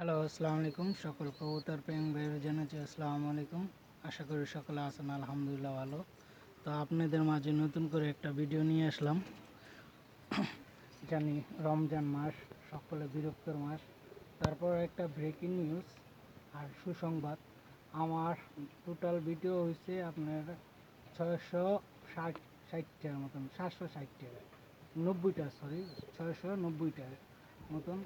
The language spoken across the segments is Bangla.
হ্যালো, আসসালামু আলাইকুম। সকল কবুতর প্রেমী ভাইদের জানাচ্ছি আসসালামু আলাইকুম। আশা করি সকলে আছেন আলহামদুলিল্লাহ ভালো। তো আপনাদের মাঝে নতুন করে একটা ভিডিও নিয়ে আসলাম। জানি রমজান মাস সকলে বিরক্তর মাস, তারপর একটা ব্রেকিং নিউজ আর সুসংবাদ। আমার টোটাল ভিডিও হয়েছে আপনার 660টার মতন, 760টা, 90টা, সরি 690টার মতন।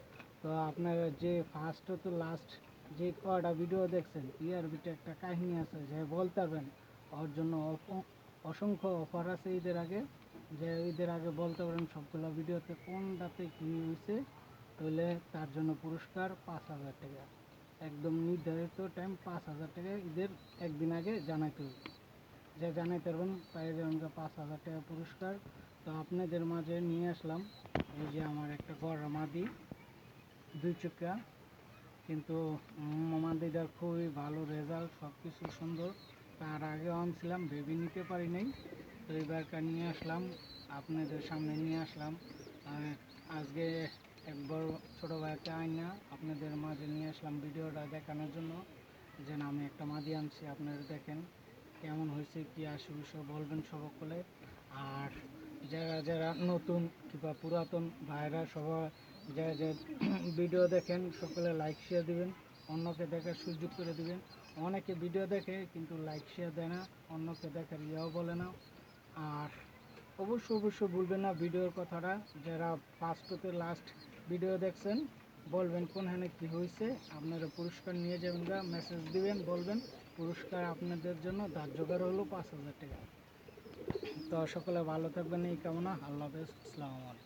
তো আপনারা যে ফার্স্ট তো লাস্ট যে কটা ভিডিও দেখছেন, ইয়ার ভিতরে একটা কাহিনী আছে যে বলতে পারবেন। ওর জন্য অসংখ্য অফার আছে ঈদের আগে, যে ঈদের আগে বলতে পারেন সবগুলো ভিডিওতে কোনটাতে কী হয়েছে, তাহলে তার জন্য পুরস্কার 5,000 টাকা। একদম নির্ধারিত টাইম 5,000 টাকা ঈদের একদিন আগে জানাইতে হবে। যে জানাইতে পারবেন পাই যাবেন 5,000 টাকা পুরস্কার। তো আপনাদের মাঝে নিয়ে আসলাম এই যে আমার একটা গড়া মাদি, 2 চোখা, কিন্তু মাদিটার খুবই ভালো রেজাল্ট, সব কিছু সুন্দর। তার আগে আনছিলাম, বেবি নিতে পারি নাই, তো এবারকার নিয়ে আসলাম, আপনাদের সামনে নিয়ে আসলাম। আজকে একবার ছোটো ভাইকে আইনা আপনাদের মাঝে নিয়ে আসলাম ভিডিওটা দেখানোর জন্য, যে না আমি একটা মাদি আনছি, আপনারা দেখেন কেমন হয়েছে, কী আসে বলবেন সকলে। আর যারা যারা নতুন কিংবা পুরাতন ভাইরা সবাই যারা যে ভিডিও দেখেন সকলে লাইক শেয়ার দিবেন, অন্যকে দেখার সুযোগ করে দিবেন। অনেকে ভিডিও দেখে কিন্তু লাইক শেয়ার দেয় না, অন্যকে দেখার ইয়েও বলে না। আর অবশ্যই ভুলবেন না ভিডিওর কথাটা, যারা ফার্স্ট হতে লাস্ট ভিডিও দেখছেন বলবেন কোনখানে কী হয়েছে, আপনারা পুরস্কার নিয়ে যাবেন, মেসেজ দিবেন, বলবেন পুরস্কার আপনাদের জন্য ধার্য করা হলো 5,000 টাকা। তো সকলে ভালো থাকবেন এই কামনা। আল্লাহ হাফেজ, আসসালামু আলাইকুম।